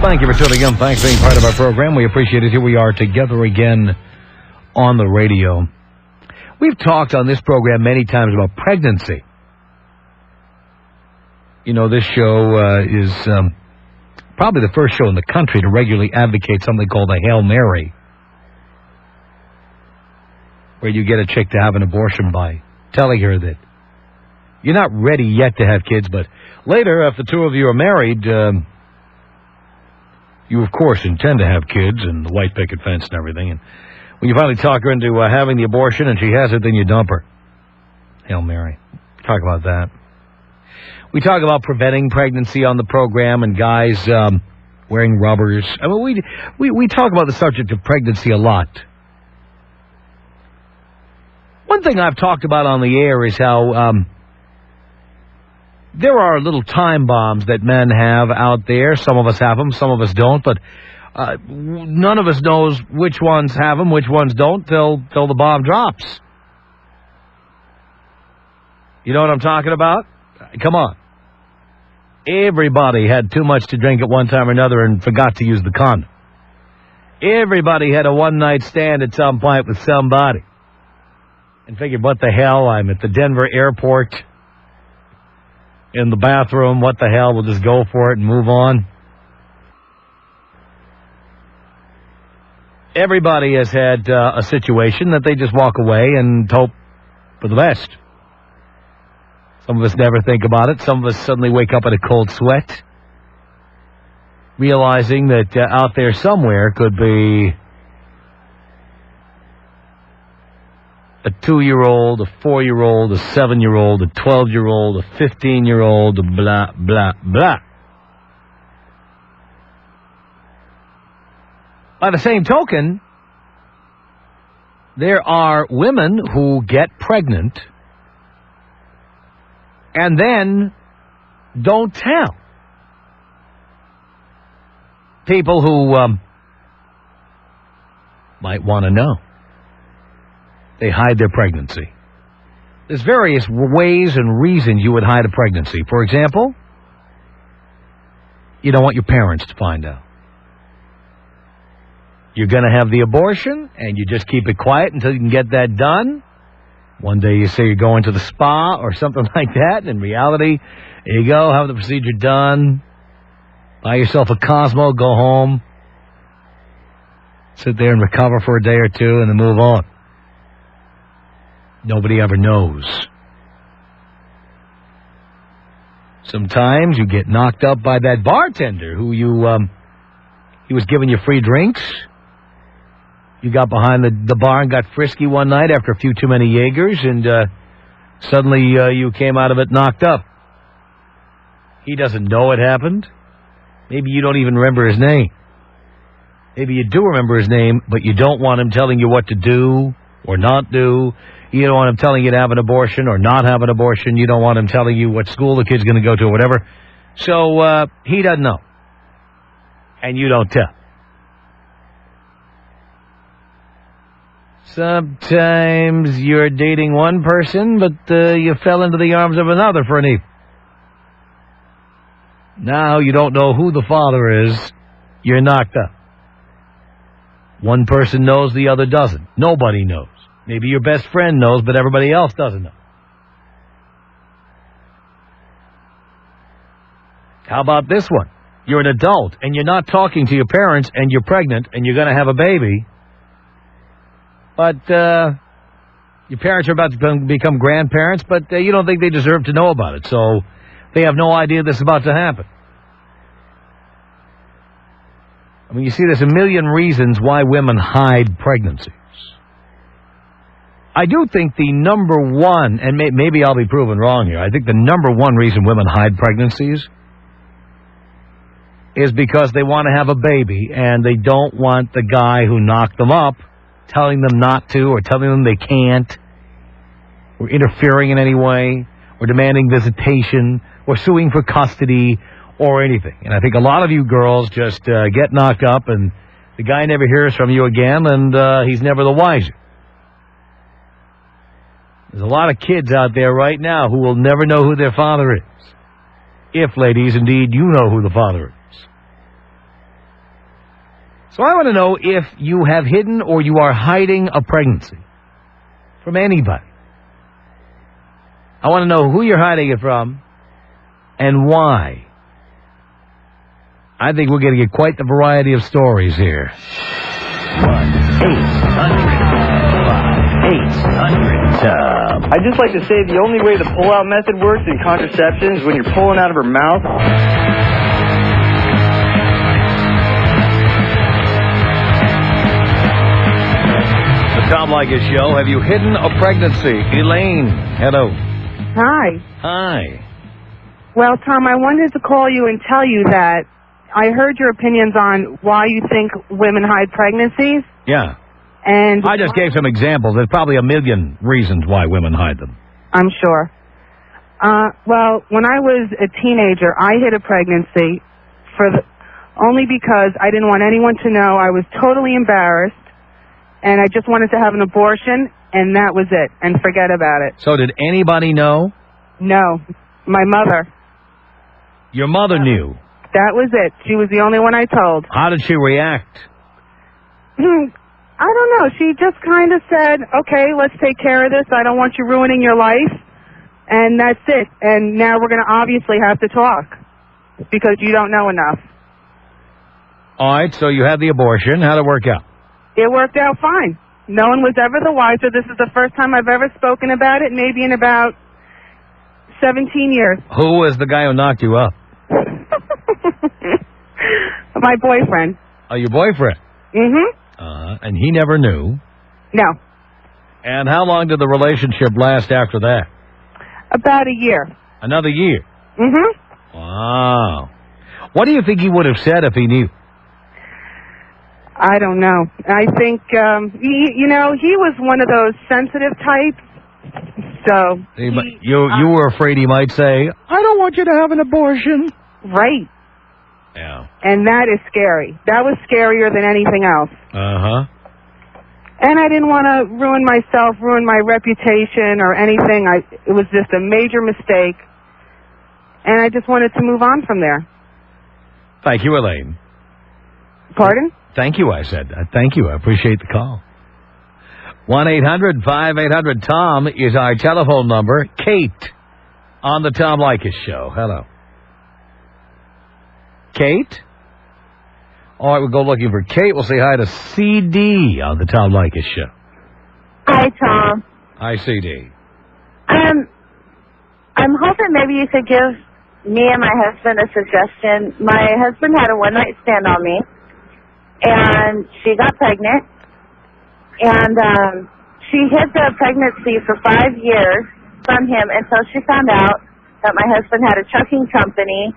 Thank you for tuning in. Thanks for being part of our program. We appreciate it. Here we are together again on the radio. We've talked on this program many times about pregnancy. You know, this show is probably the first show in the country to regularly advocate something called a Hail Mary, where you get a chick to have an abortion by telling her that you're not ready yet to have kids, but later, if the two of you are married, you, of course, intend to have kids and the white picket fence and everything. And when you finally talk her into having the abortion and she has it, then you dump her. Hail Mary. Talk about that. We talk about preventing pregnancy on the program and guys wearing rubbers. I mean, we talk about the subject of pregnancy a lot. One thing I've talked about on the air is how there are little time bombs that men have out there. Some of us have them, some of us don't, but none of us knows which ones have them, which ones don't, till the bomb drops. You know what I'm talking about? Come on. Everybody had too much to drink at one time or another and forgot to use the condom. Everybody had a one-night stand at some point with somebody and figured, what the hell, I'm at the Denver airport in the bathroom, what the hell, we'll just go for it and move on. Everybody has had a situation that they just walk away and hope for the best. Some of us never think about it. Some of us suddenly wake up in a cold sweat, realizing that out there somewhere could be a 2-year-old, a 4-year-old, a 7-year-old, a 12-year-old, a 15-year-old, blah, blah, blah. By the same token, there are women who get pregnant and then don't tell. People who might want to know. They hide their pregnancy. There's various ways and reasons you would hide a pregnancy. For example, you don't want your parents to find out. You're going to have the abortion, and you just keep it quiet until you can get that done. One day you say you're going to the spa or something like that, and in reality, there you go, have the procedure done, buy yourself a Cosmo, go home, sit there and recover for a day or two, and then move on. Nobody ever knows. Sometimes you get knocked up by that bartender who he was giving you free drinks. You got behind the bar and got frisky one night after a few too many Jaegers, and suddenly you came out of it knocked up. He doesn't know it happened. Maybe you don't even remember his name. Maybe you do remember his name, but you don't want him telling you what to do or not do. You don't want him telling you to have an abortion or not have an abortion. You don't want him telling you what school the kid's going to go to or whatever. So he doesn't know. And you don't tell. Sometimes you're dating one person, but you fell into the arms of another for an evening. Now you don't know who the father is. You're knocked up. One person knows, the other doesn't. Nobody knows. Maybe your best friend knows, but everybody else doesn't know. How about this one? You're an adult, and you're not talking to your parents, and you're pregnant, and you're going to have a baby. But your parents are about to become grandparents, but you don't think they deserve to know about it, so they have no idea this is about to happen. I mean, you see, there's a million reasons why women hide pregnancies. I do think the number one, and maybe I'll be proven wrong here, I think the number one reason women hide pregnancies is because they want to have a baby, and they don't want the guy who knocked them up telling them not to, or telling them they can't, or interfering in any way, or demanding visitation, or suing for custody, or anything. And I think a lot of you girls just get knocked up, and the guy never hears from you again, and he's never the wiser. There's a lot of kids out there right now who will never know who their father is. If, ladies, indeed, you know who the father is. So I want to know if you have hidden or you are hiding a pregnancy from anybody. I want to know who you're hiding it from and why. I think we're going to get quite the variety of stories here. 1-800-5800-TOM. I'd just like to say the only way the pull-out method works in contraception is when you're pulling out of her mouth. The Tom Leykis Show. Have you hidden a pregnancy? Elaine, hello. Hi. Hi. Well, Tom, I wanted to call you and tell you that I heard your opinions on why you think women hide pregnancies. Yeah. And I just gave some examples. There's probably a million reasons why women hide them. I'm sure. Well, when I was a teenager, I hid a pregnancy only because I didn't want anyone to know. I was totally embarrassed, and I just wanted to have an abortion, and that was it, and forget about it. So did anybody know? No. My mother. Your mother knew? That was it. She was the only one I told. How did she react? I don't know. She just kind of said, okay, let's take care of this. I don't want you ruining your life. And that's it. And now we're going to obviously have to talk because you don't know enough. All right, so you had the abortion. How'd it work out? It worked out fine. No one was ever the wiser. This is the first time I've ever spoken about it, maybe in about 17 years. Who was the guy who knocked you up? My boyfriend. Oh, your boyfriend? Mm-hmm. And he never knew? No. And how long did the relationship last after that? About a year. Another year? Mm-hmm. Wow. What do you think he would have said if he knew? I don't know. I think, he was one of those sensitive types. So you were afraid he might say, I don't want you to have an abortion. Right. Yeah. And that is scary. That was scarier than anything else. Uh-huh. And I didn't want to ruin myself, ruin my reputation or anything. It was just a major mistake. And I just wanted to move on from there. Thank you, Elaine. Pardon? Thank you, I said. Thank you. I appreciate the call. 1-800-5800-TOM is our telephone number. Kate on the Tom Leykis Show. Hello. Kate? All right, we'll go looking for Kate. We'll say hi to CD on the Tom Leykis Show. Hi, Tom. Hi, CD. I'm hoping maybe you could give me and my husband a suggestion. My husband had a one-night stand on me, and she got pregnant, and she hid the pregnancy for 5 years from him until she found out that my husband had a trucking company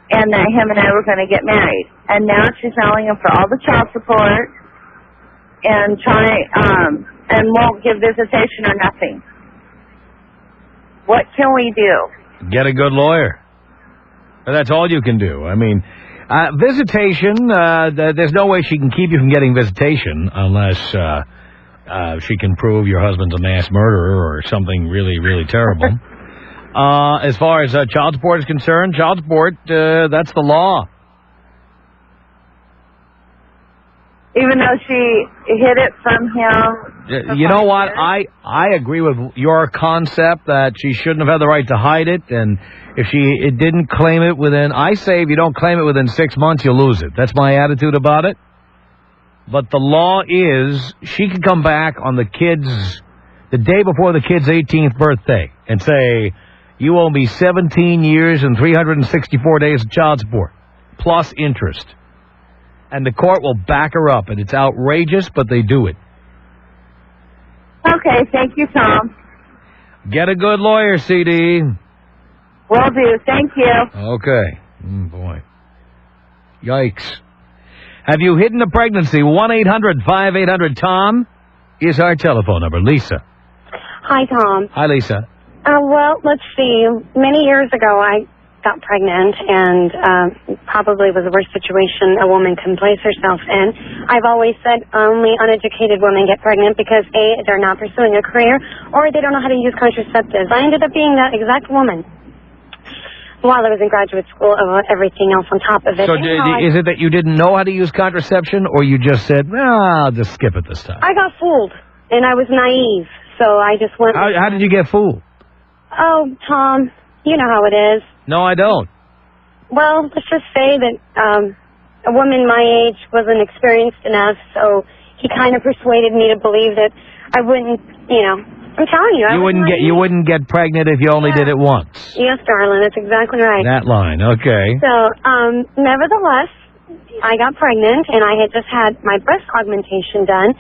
and that him and I were going to get married. And now she's mailing him for all the child support and and won't give visitation or nothing. What can we do? Get a good lawyer. That's all you can do. I mean, visitation, there's no way she can keep you from getting visitation unless she can prove your husband's a mass murderer or something really, really terrible. As far as child support is concerned, child support, that's the law. Even though she hid it from him? You know what? I agree with your concept that she shouldn't have had the right to hide it, and if she didn't claim it I say if you don't claim it within 6 months, you lose it. That's my attitude about it. But the law is she can come back on the day before the kid's 18th birthday and say, you owe me 17 years and 364 days of child support, plus interest. And the court will back her up, and it's outrageous, but they do it. Okay, thank you, Tom. Get a good lawyer, CD. Will do, thank you. Okay. Boy. Yikes. Have you hidden a pregnancy? 1-800-5800-TOM is our telephone number. Lisa. Hi, Tom. Hi, Lisa. Well, let's see. Many years ago, I got pregnant, and probably was the worst situation a woman can place herself in. I've always said only uneducated women get pregnant because, A, they're not pursuing a career, or they don't know how to use contraceptives. I ended up being that exact woman. while I was in graduate school, everything else on top of it. So is it that you didn't know how to use contraception, or you just said, I'll just skip it this time? I got fooled, and I was naive, so I just went... How did you get fooled? Oh, Tom, you know how it is. No, I don't. Well, let's just say that a woman my age wasn't experienced enough, so he kind of persuaded me to believe that I wouldn't, I'm telling you. You wouldn't get pregnant if you only did it once. Yes, darling, that's exactly right. That line, okay. So, nevertheless, I got pregnant, and I had just had my breast augmentation done.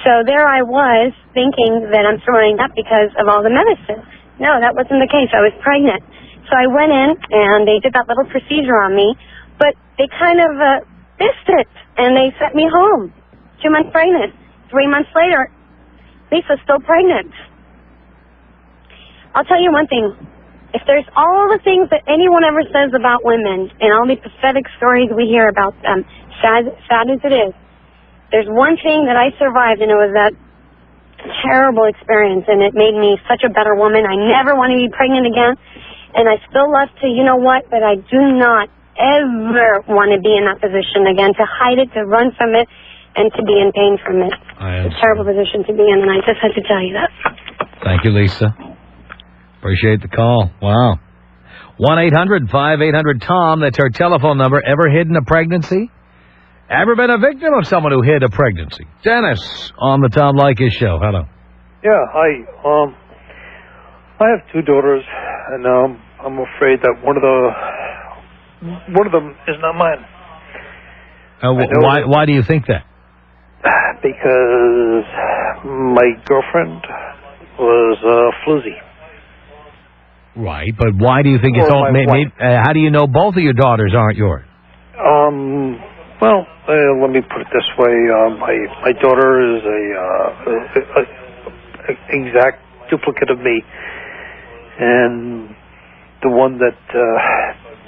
So there I was, thinking that I'm throwing up because of all the medicine. No, that wasn't the case. I was pregnant. So I went in, and they did that little procedure on me, but they kind of missed it, and they sent me home. 2 months pregnant. 3 months later, Lisa's still pregnant. I'll tell you one thing. If there's all the things that anyone ever says about women and all the pathetic stories we hear about them, sad as it is, there's one thing that I survived, and it was that terrible experience, and it made me such a better woman. I never want to be pregnant again, and I still love to, but I do not ever want to be in that position again, to hide it, to run from it, and to be in pain from it. It's a terrible position to be in, and I just had to tell you that. Thank you, Lisa. Appreciate the call. Wow. 1-800-5800-TOM. That's our telephone number. Ever hidden a pregnancy? Ever been a victim of someone who hid a pregnancy? Dennis on the Tom Leykis Show. Hello. Yeah, hi. I have 2 daughters, and I'm afraid that one of them is not mine. Why do you think that? Because my girlfriend was floozy. Right, but why do you think it's all... how do you know both of your daughters aren't yours? Well, let me put it this way. My daughter is a exact duplicate of me, and the one that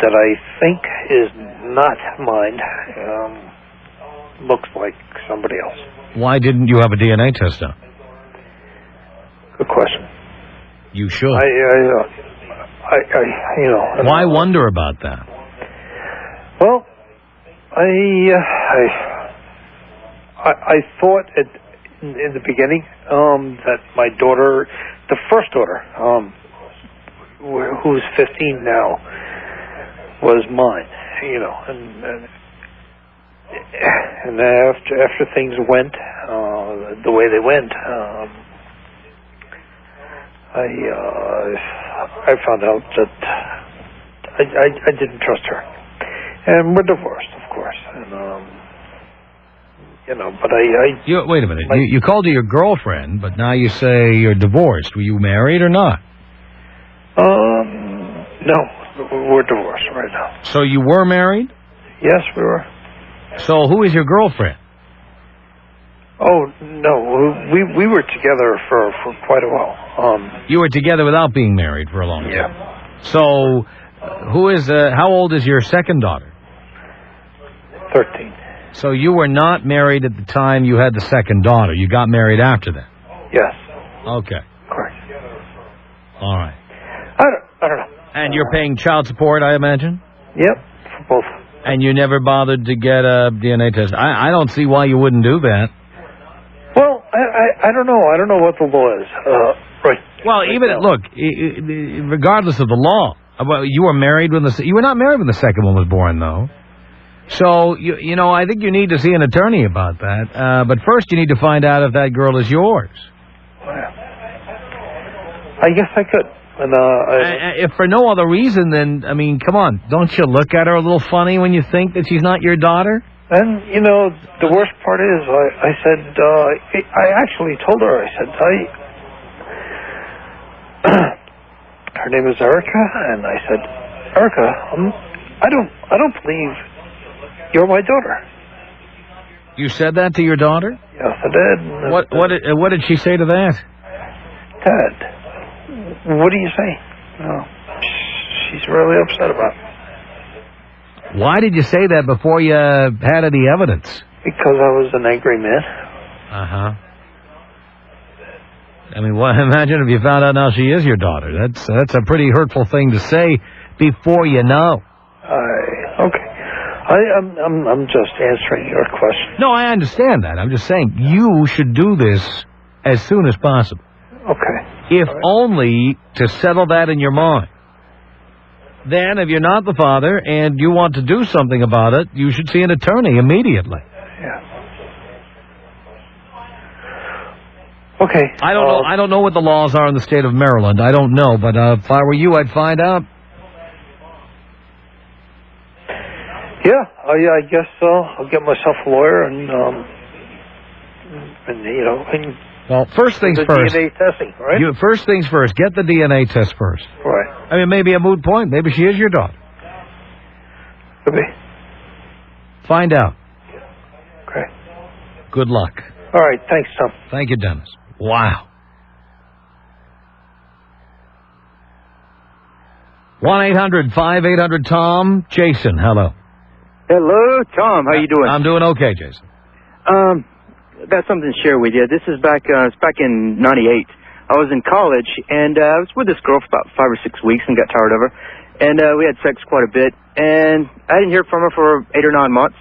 I think is not mine looks like somebody else. Why didn't you have a DNA test done? Good question. You should. Why wonder about that? Well, I thought in the beginning that my daughter, the first daughter, who's 15 now, was mine. And after things went the way they went, I found out that I didn't trust her, and we're divorced, of course. And but wait a minute. You called her your girlfriend, but now you say you're divorced. Were you married or not? No, we're divorced right now. So you were married? Yes, we were. So who is your girlfriend? Oh, no, we were together for quite a while. You were together without being married for a long time? Yeah. So, how old is your second daughter? 13. So you were not married at the time you had the second daughter. You got married after that? Yes. Okay. Correct. All right. I don't know. And you're paying child support, I imagine? Yep, for both. And you never bothered to get a DNA test? I don't see why you wouldn't do that. Well, I don't know. I don't know what the law is. Right. Well, look, regardless of the law, you were married when you were not married when the second one was born, though. So I think you need to see an attorney about that. But first, you need to find out if that girl is yours. I guess I could. And if for no other reason, then come on, don't you look at her a little funny when you think that she's not your daughter? And, the worst part is, I said, I actually told her, I said, her name is Erica, and I said, Erica, I don't believe you're my daughter. You said that to your daughter? Yes, I did. What did she say to that? Dad, what do you say? Oh, she's really upset about it. Why did you say that before you had any evidence? Because I was an angry man. Uh-huh. Imagine if you found out now she is your daughter. That's a pretty hurtful thing to say before you know. Okay. I'm just answering your question. No, I understand that. I'm just saying you should do this as soon as possible. Okay. If only to settle that in your mind. Then, if you're not the father and you want to do something about it, you should see an attorney immediately. Yeah. Okay. I don't know. I don't know what the laws are in the state of Maryland. I don't know, but if I were you, I'd find out. Yeah, I guess so. I'll get myself a lawyer and Well, first things the first. DNA testing, right? First things first. Get the DNA test first. Right. I mean, maybe a moot point. Maybe she is your daughter. Could be. Find out. Okay. Good luck. All right. Thanks, Tom. Thank you, Dennis. Wow. 1-800-5800-TOM. Jason, hello. Hello, Tom. How you doing? I'm doing okay, Jason. Got something to share with you. This is back in '98. I was in college, and I was with this girl for about 5 or 6 weeks and got tired of her. And we had sex quite a bit, and I didn't hear from her for 8 or 9 months.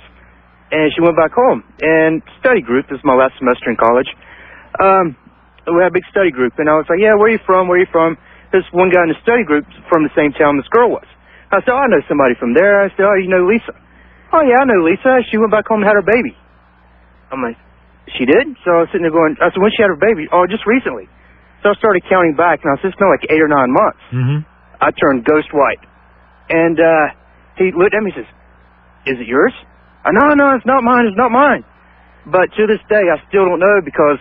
And she went back home. And study group, this is my last semester in college. We had a big study group, and I was like, yeah, where are you from? Where are you from? This one guy in the study group from the same town this girl was. I said, oh, I know somebody from there. I said, oh, you know Lisa? Oh, yeah, I know Lisa. She went back home and had her baby. I'm like, she did? So I was sitting there going, I said, when she had her baby? Oh, just recently. So I started counting back, and I said, it's been like 8 or 9 months. Mm-hmm. I turned ghost white. And he looked at me and says, is it yours? No, it's not mine. It's not mine. But to this day, I still don't know because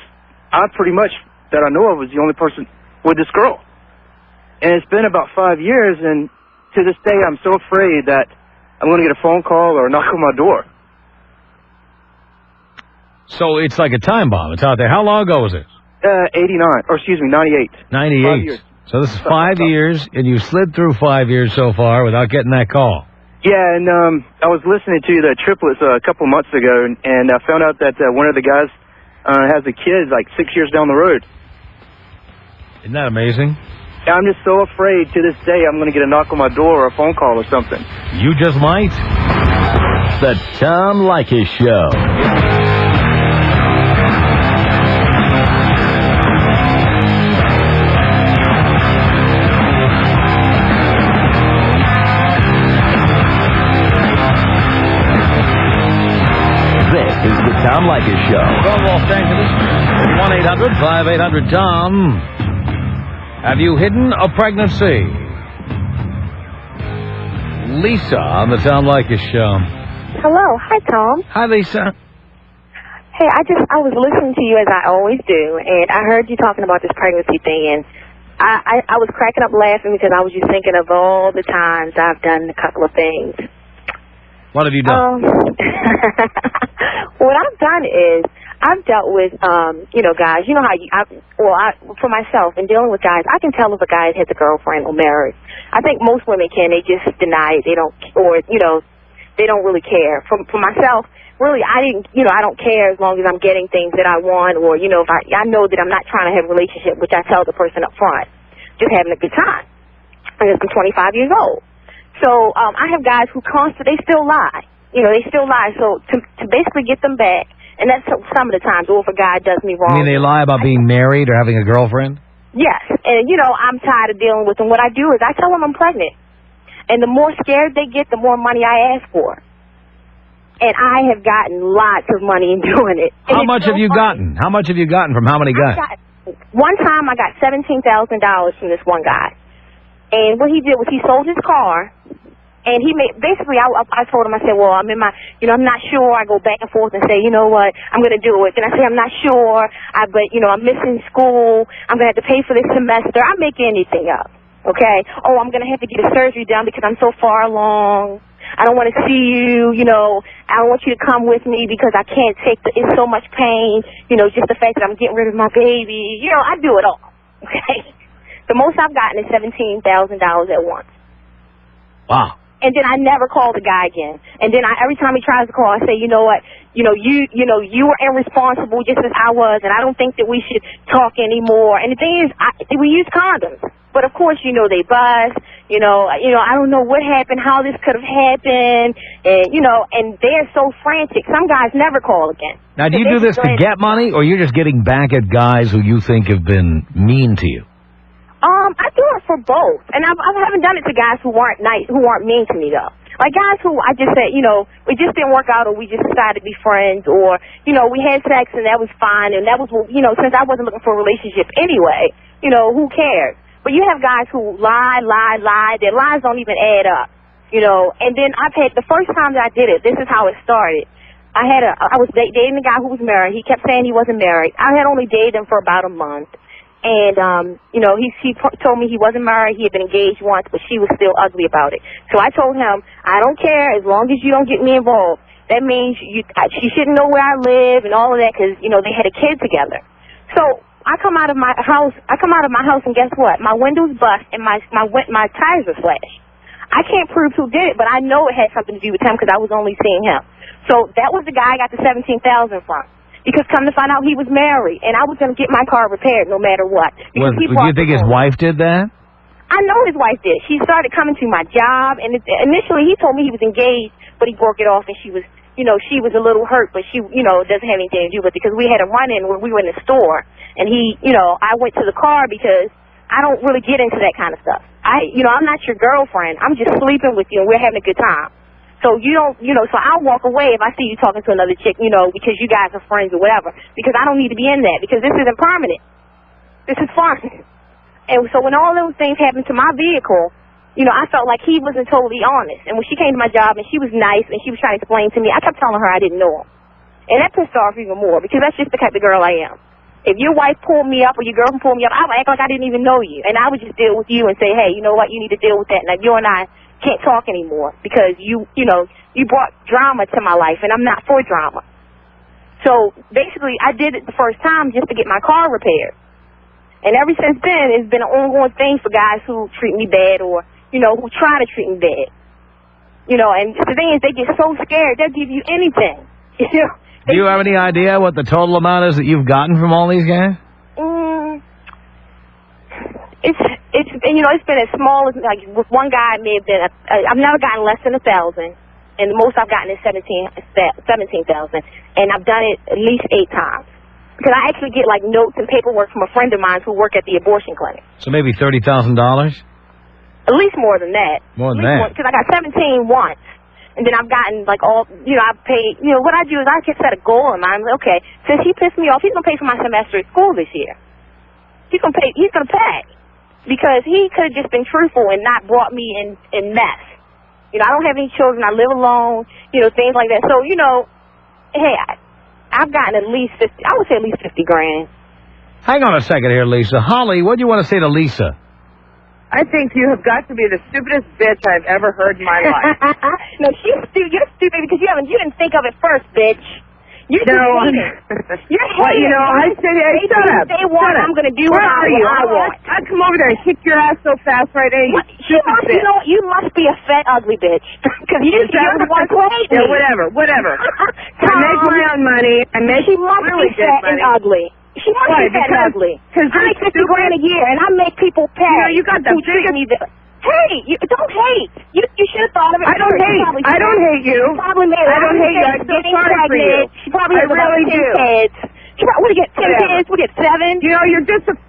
I pretty much, that I know of, was the only person with this girl. And it's been about 5 years, and to this day, I'm so afraid that I'm going to get a phone call or a knock on my door. So it's like a time bomb. It's out there. How long ago was this? 98. 98. So this is 5 years, and you've slid through 5 years so far without getting that call. Yeah, and I was listening to the triplets a couple months ago, and I found out that one of the guys has a kid like 6 years down the road. Isn't that amazing? I'm just so afraid to this day I'm going to get a knock on my door or a phone call or something. You just might. The Tom Leykis Show. Is the Tom Leykis Show. From Los Angeles, 1-800-5800-TOM. Have you hidden a pregnancy? Lisa on the Tom Leykis Show. Hello. Hi, Tom. Hi, Lisa. Hey, I was listening to you as I always do, and I heard you talking about this pregnancy thing, and I was cracking up laughing because I was just thinking of all the times I've done a couple of things. What have you done? What I've done is I've dealt with, guys. You know how for myself, in dealing with guys, I can tell if a guy has a girlfriend or married. I think most women can. They just deny it. They don't, they don't really care. For myself, really, I don't care as long as I'm getting things that I want, or, if I know that I'm not trying to have a relationship, which I tell the person up front, just having a good time. And I'm 25 years old. So I have guys who they still lie. They still lie. So to basically get them back, and that's some of the times, or if a guy does me wrong. You mean they lie about being married or having a girlfriend? Yes. And, I'm tired of dealing with them. What I do is I tell them I'm pregnant. And the more scared they get, the more money I ask for. And I have gotten lots of money in doing it. How much have you gotten? How much have you gotten from how many guys? One time I got $17,000 from this one guy. And what he did was he sold his car, and he made, basically, I told him, I said, well, I'm in my, I'm not sure. I go back and forth and say, you know what, I'm going to do it. Then I say, I'm not sure, but, I'm missing school. I'm going to have to pay for this semester. I make anything up, okay? Oh, I'm going to have to get a surgery done because I'm so far along. I don't want to see you, I don't want you to come with me because I can't take it's so much pain, just the fact that I'm getting rid of my baby. I do it all, okay? The most I've gotten is $17,000 at once. Wow. And then I never call the guy again. And then every time he tries to call, I say, you know what, you were irresponsible just as I was, and I don't think that we should talk anymore. And the thing is, we use condoms. But of course, you know, they bust. You know, I don't know what happened, how this could have happened, and you know, and they're so frantic. Some guys never call again. Now, do you do this to get money, or you're just getting back at guys who you think have been mean to you? I do it for both, and I haven't done it to guys who weren't nice, who weren't mean to me though. Like guys who I just said, you know, we just didn't work out, or we just decided to be friends, or you know, we had sex and that was fine, and that was, you know, since I wasn't looking for a relationship anyway, you know, who cares? But you have guys who lie. Their lies don't even add up, you know. And then I've had, the first time that I did it, this is how it started. I was dating a guy who was married. He kept saying he wasn't married. I had only dated him for about a month. And, you know, he told me he wasn't married. He had been engaged once, but she was still ugly about it. So I told him, I don't care as long as you don't get me involved. That means she shouldn't know where I live and all of that because, you know, they had a kid together. So I come out of my house and guess what? My windows bust and my tires are slashed. I can't prove who did it, but I know it had something to do with him because I was only seeing him. So that was the guy I got the $17,000 from. Because come to find out he was married, and I was going to get my car repaired no matter what. Do you think his wife did that? I know his wife did. She started coming to my job, and initially he told me he was engaged, but he broke it off, and she was, you know, she was a little hurt, but she, you know, doesn't have anything to do with it because we had a run-in when we were in the store, and he, you know, I went to the car because I don't really get into that kind of stuff. You know, I'm not your girlfriend. I'm just sleeping with you, and we're having a good time. So you don't, you know, so I'll walk away if I see you talking to another chick, you know, because you guys are friends or whatever, because I don't need to be in that, because this isn't permanent. This is fun. And so when all those things happened to my vehicle, you know, I felt like he wasn't totally honest. And when she came to my job and she was nice and she was trying to explain to me, I kept telling her I didn't know him. And that pissed her off even more, because that's just the type of girl I am. If your wife pulled me up or your girlfriend pulled me up, I would act like I didn't even know you. And I would just deal with you and say, hey, you know what, you need to deal with that. Now, you and I can't talk anymore because you know, you brought drama to my life, and I'm not for drama. So basically, I did it the first time just to get my car repaired. And ever since then, it's been an ongoing thing for guys who treat me bad or, you know, who try to treat me bad. You know, and the thing is, they get so scared, they'll give you anything. You know? Do you have any idea what the total amount is that you've gotten from all these guys? It's you know, it's been as small as, like, with one guy it may have been, I've never gotten less than 1,000, and the most I've gotten is 17,000, and I've done it at least 8 times. Because I actually get, like, notes and paperwork from a friend of mine who work at the abortion clinic. So maybe $30,000? At least more than that. More than that? Because I got 17 once, and then I've gotten, like, all, you know, I've paid, you know, what I do is I just set a goal in mind. I'm like, okay, since he pissed me off, he's going to pay for my semester at school this year. He's going to pay. Because he could have just been truthful and not brought me in mess. You know, I don't have any children. I live alone, you know, things like that. So, you know, hey, I've gotten at least 50, I would say at least 50 grand. Hang on a second here, Lisa. Holly, what do you want to say to Lisa? I think you have got to be the stupidest bitch I've ever heard in my life. No, you're stupid because you didn't think of it first, bitch. You're You're well, you know, I said, hey, shut up. They want, I'm going to do what I want. I'd come over there and kick your ass so fast right now. You must be a fat, ugly bitch. Because you're the one who hates me. Yeah, whatever. I make my own money. She must be fat and ugly. She must be fat and ugly. I make 50 grand a year, and I make people pay. You know, you got the biggest... Hey, don't hate. You should have thought of it. I don't hate. I don't hate you. I don't hate you. I'm so sorry for you. She probably has about 10 kids. She probably get 10 kids. We get 7. You know, you're just a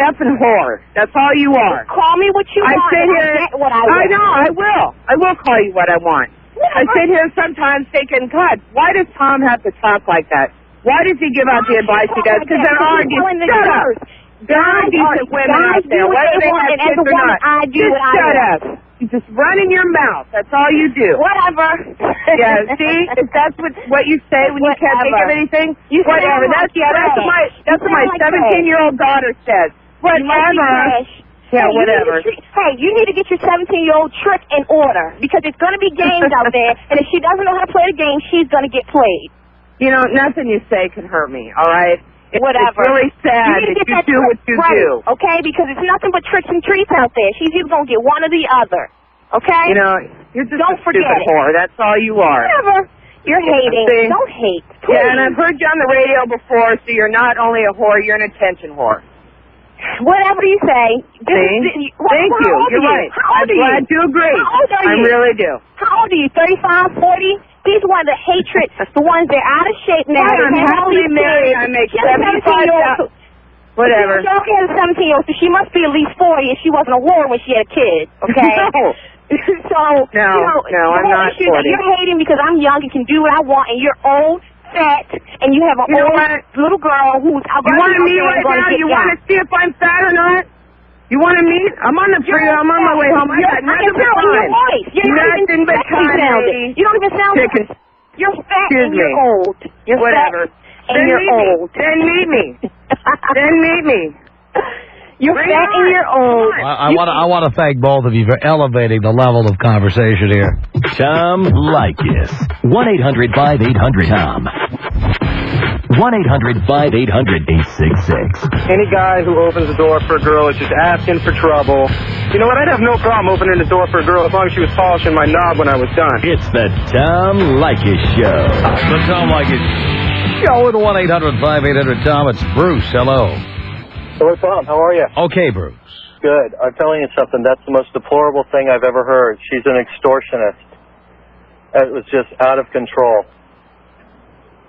effing whore. That's all you are. Call me what you want. I sit here. What I want. I know. I will. I will call you what I want. I sit here sometimes thinking, God, why does Tom have to talk like that? Why does he give out the advice he does? Because there are shut up. There are decent women out there, whether they have kids or not. Shut up. You just run in your mouth. That's all you do. Whatever. Yeah, see? If that's what you say when you can't think of anything, whatever. That's what my 17-year-old daughter says. Whatever. Yeah, whatever. Hey, you need to get your 17-year-old trick in order, because it's going to be games out there, and if she doesn't know how to play the game, she's going to get played. You know, nothing you say can hurt me, all right? Whatever. It's really sad that you do what you do. Okay? Because it's nothing but tricks and treats out there. She's either going to get one or the other. Okay? You know, you're just a stupid whore. That's all you are. Whatever. You're hating. Don't hate. Please. Yeah, and I've heard you on the radio before, so you're not only a whore, you're an attention whore. Whatever you say. See? Thank you. You're right. I'm glad you agree. How old are I you? really do. How old are you? 35, 40? These are one of the hatreds, the ones that are out of shape now. Right, I'm happily married. I make $75,000. Whatever. She only has a 17-year-old, so she must be at least 40 if she wasn't a whore when she had a kid, okay? No. So, No, I'm not 40. You're hating because I'm young and can do what I want, and you're old, fat, and you have an old little girl who's... You want to meet right now? You want to see if I'm fat or not? You want to meet? I'm on the freeway. I'm on my way home. I got nothing but time. Nothing but time. You don't even sound... You're fat and you're old. You're Whatever. fat and you're old. Then meet me. Then meet me. You're fat and you're old. I want to thank both of you for elevating the level of conversation here. Tom Leykis. 1-800-5800-TOM. 1-800-5800-866. Any guy who opens the door for a girl is just asking for trouble. You know what? I'd have no problem opening the door for a girl as long as she was polishing my knob when I was done. It's the Tom Leykis Show. The Tom Leykis Show with 1-800-5800-TOM. It's Bruce. Hello. Hello, Tom. How are you? Okay, Bruce. Good. I'm telling you something. That's the most deplorable thing I've ever heard. She's an extortionist. It was just out of control.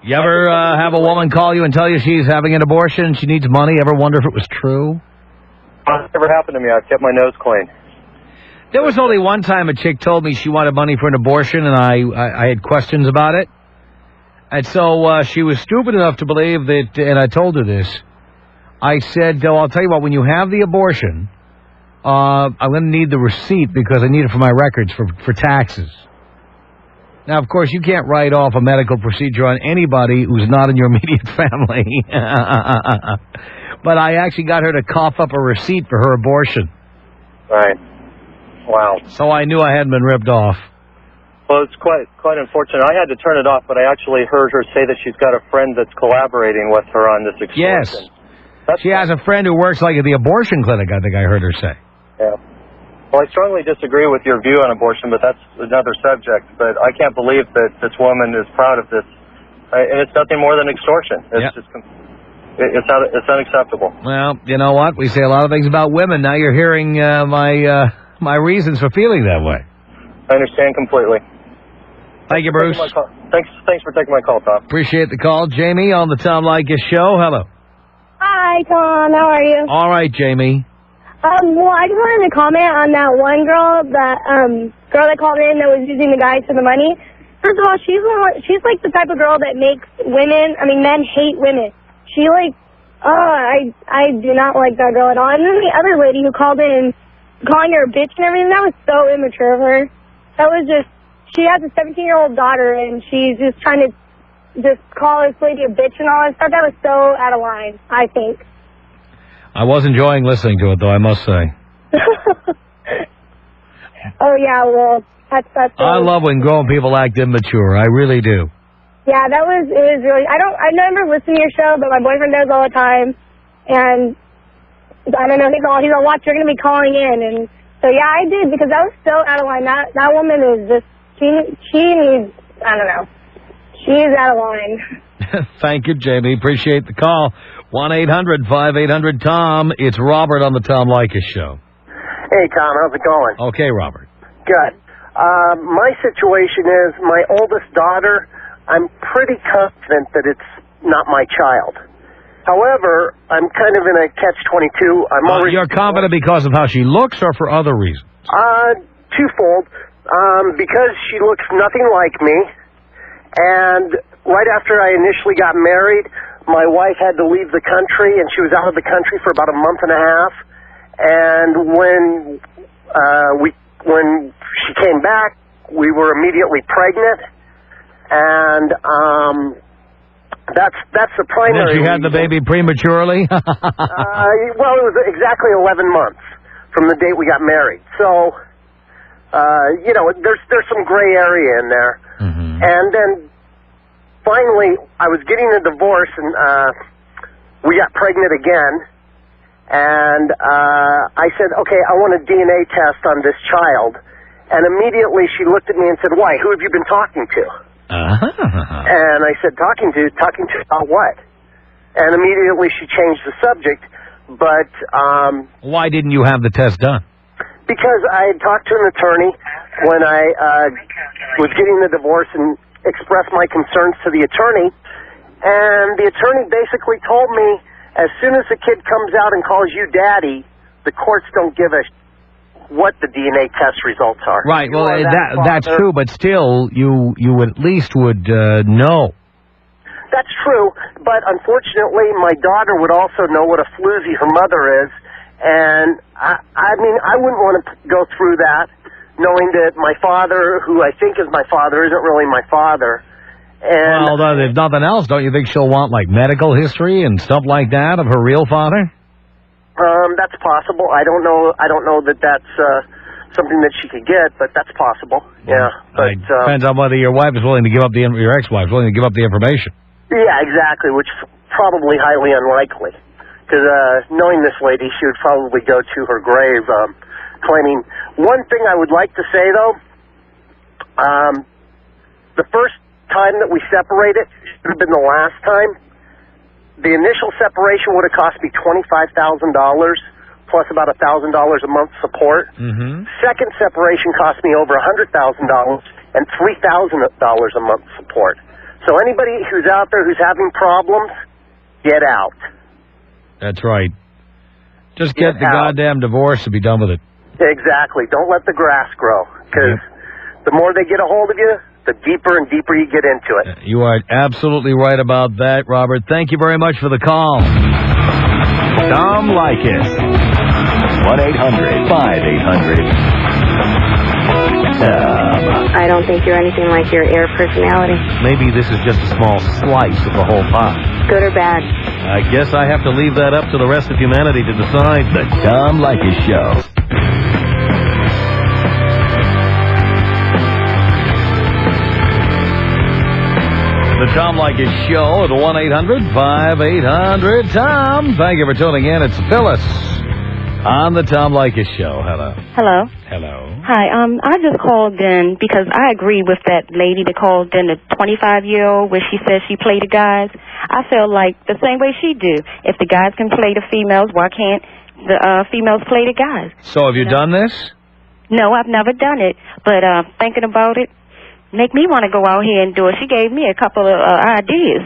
You ever have a woman call you and tell you she's having an abortion and she needs money? Ever wonder if it was true? It's never happened to me. I've kept my nose clean. There was only one time a chick told me she wanted money for an abortion, and I had questions about it. And so she was stupid enough to believe that, and I told her this. I said, I'll tell you what, when you have the abortion, I'm going to need the receipt because I need it for my records for taxes. Now, of course, you can't write off a medical procedure on anybody who's not in your immediate family. But I actually got her to cough up a receipt for her abortion. Right. Wow. So I knew I hadn't been ripped off. Well, it's quite unfortunate. I had to turn it off, but I actually heard her say that she's got a friend that's collaborating with her on this extortion. Yes. She has a friend who works like at the abortion clinic, I think I heard her say. Yeah. Well, I strongly disagree with your view on abortion, but that's another subject. But I can't believe that this woman is proud of this. And it's nothing more than extortion. It's just, it's unacceptable. Well, you know what? We say a lot of things about women. Now you're hearing my reasons for feeling that way. I understand completely. Thank you, Bruce. Thanks for taking my call, Tom. Appreciate the call. Jamie on the Tom Leykis Show. Hello. Hi, Tom. How are you? All right, Jamie. Well, I just wanted to comment on that one girl that called in that was using the guys for the money. First of all, she's like the type of girl that makes men hate women. I do not like that girl at all. And then the other lady who called in, calling her a bitch and everything, that was so immature of her. That was just, she has a 17-year-old daughter and she's just trying to just call this lady a bitch and all that stuff. That was so out of line, I think. I was enjoying listening to it, though, I must say. Oh, yeah, well, that's I love when grown people act immature. I really do. Yeah, it was really, I never listen to your show, but my boyfriend does all the time. And I don't know, he's on watch. You're going to be calling in. And so, yeah, I did, because that was so out of line. That woman is just, she needs, I don't know. She is out of line. Thank you, Jamie. Appreciate the call. 1-800-5800-TOM. It's Robert on the Tom Leykis Show. Hey, Tom. How's it going? Okay, Robert. Good. My situation is my oldest daughter, I'm pretty confident that it's not my child. However, I'm kind of in a catch-22. You're confident because of how she looks or for other reasons? Twofold. Because she looks nothing like me, and right after I initially got married, my wife had to leave the country, and she was out of the country for about a month and a half. And when she came back, we were immediately pregnant, and that's the primary. Then she had the baby prematurely? Well, it was exactly 11 months from the date we got married. So, there's some gray area in there. Mm-hmm. And then finally, I was getting a divorce, and we got pregnant again. And I said, okay, I want a DNA test on this child. And immediately she looked at me and said, why? Who have you been talking to? And I said, talking to about what? And immediately she changed the subject. but why didn't you have the test done? Because I had talked to an attorney when I was getting the divorce and expressed my concerns to the attorney, and the attorney basically told me as soon as the kid comes out and calls you daddy, the courts don't give a what the DNA test results are. Right, well, that's true, but still, you at least would know. That's true, but unfortunately, my daughter would also know what a floozy her mother is, and I mean, I wouldn't want to go through that, knowing that my father, who I think is my father, isn't really my father. And well, if nothing else, don't you think she'll want, like, medical history and stuff like that of her real father? That's possible. I don't know that that's something that she could get, but that's possible. Yeah, but depends on whether your wife is willing to give up your ex-wife is willing to give up the information. Yeah, exactly, which is probably highly unlikely. Because knowing this lady, she would probably go to her grave claiming. One thing I would like to say, though, the first time that we separated should have been the last time. The initial separation would have cost me $25,000 plus about $1,000 a month support. Mm-hmm. Second separation cost me over $100,000 and $3,000 a month support. So anybody who's out there who's having problems, get out. That's right. Just get the goddamn divorce and be done with it. Exactly. Don't let the grass grow, because the more they get a hold of you, the deeper and deeper you get into it. You are absolutely right about that, Robert. Thank you very much for the call. Tom Leykis. 1-800-5800-TOM. I don't think you're anything like your air personality. Maybe this is just a small slice of the whole pot. Good or bad? I guess I have to leave that up to the rest of humanity to decide. The Tom Leykis Show. The Tom Leykis Show at 1-800-5800-TOM. Thank you for tuning in. It's Phyllis on the Tom Leykis Show. Hello. Hello. Hello. Hi. I just called in because I agree with that lady that called in, the 25-year-old, where she says she played the guys. I feel like the same way she do. If the guys can play the females, why can't the females play the guys? So have you done this? No, I've never done it. But thinking about it, make me want to go out here and do it. She gave me a couple of ideas.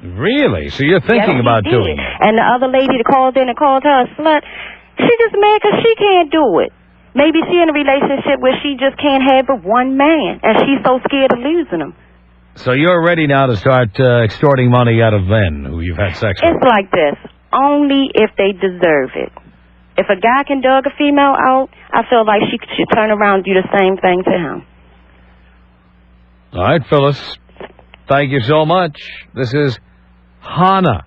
Really? So you're thinking about doing it? And the other lady that called in and called her a slut, she just mad because she can't do it. Maybe she in a relationship where she just can't have but one man, and she's so scared of losing him. So you're ready now to start extorting money out of men who you've had sex with? It's like this. Only if they deserve it. If a guy can dug a female out, I feel like she should turn around and do the same thing to him. All right, Phyllis. Thank you so much. This is Hannah.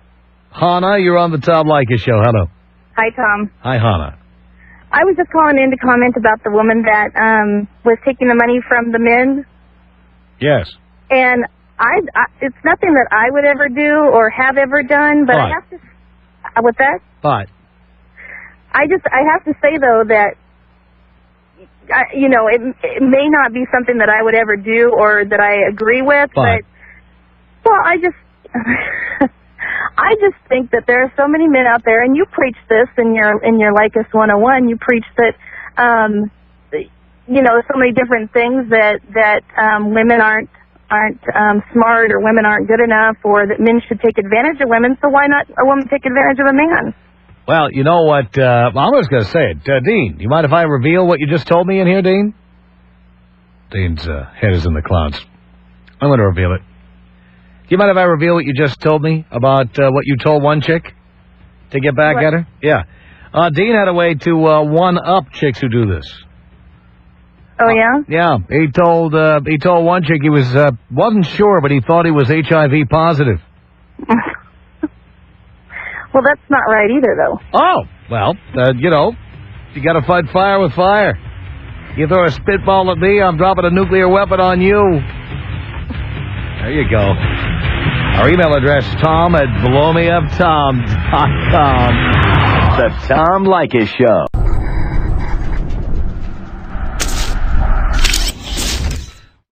Hannah, you're on the Tom Leykis Show. Hello. Hi, Tom. Hi, Hannah. I was just calling in to comment about the woman that was taking the money from the men. Yes. And it's nothing that I would ever do or have ever done, but I have to. What's that? But I have to say though that it may not be something that I would ever do or that I agree with, but well, I just think that there are so many men out there, and you preach this in your Leykis 101. You preach that so many different things that women aren't smart, or women aren't good enough, or that men should take advantage of women. So why not a woman take advantage of a man? Well, you know what? I'm just going to say it. Dean, you mind if I reveal what you just told me in here, Dean? Dean's head is in the clouds. I'm going to reveal it. Do you mind if I reveal what you just told me about what you told one chick to get back at her? Yeah. Dean had a way to one-up chicks who do this. Oh, yeah? Yeah. He told one chick he wasn't sure, but he thought he was HIV positive. Well, that's not right either, though. Oh, well, you got to fight fire with fire. You throw a spitball at me, I'm dropping a nuclear weapon on you. There you go. Our email address, tom@blowmeuptom.com. The Tom Leykis Show.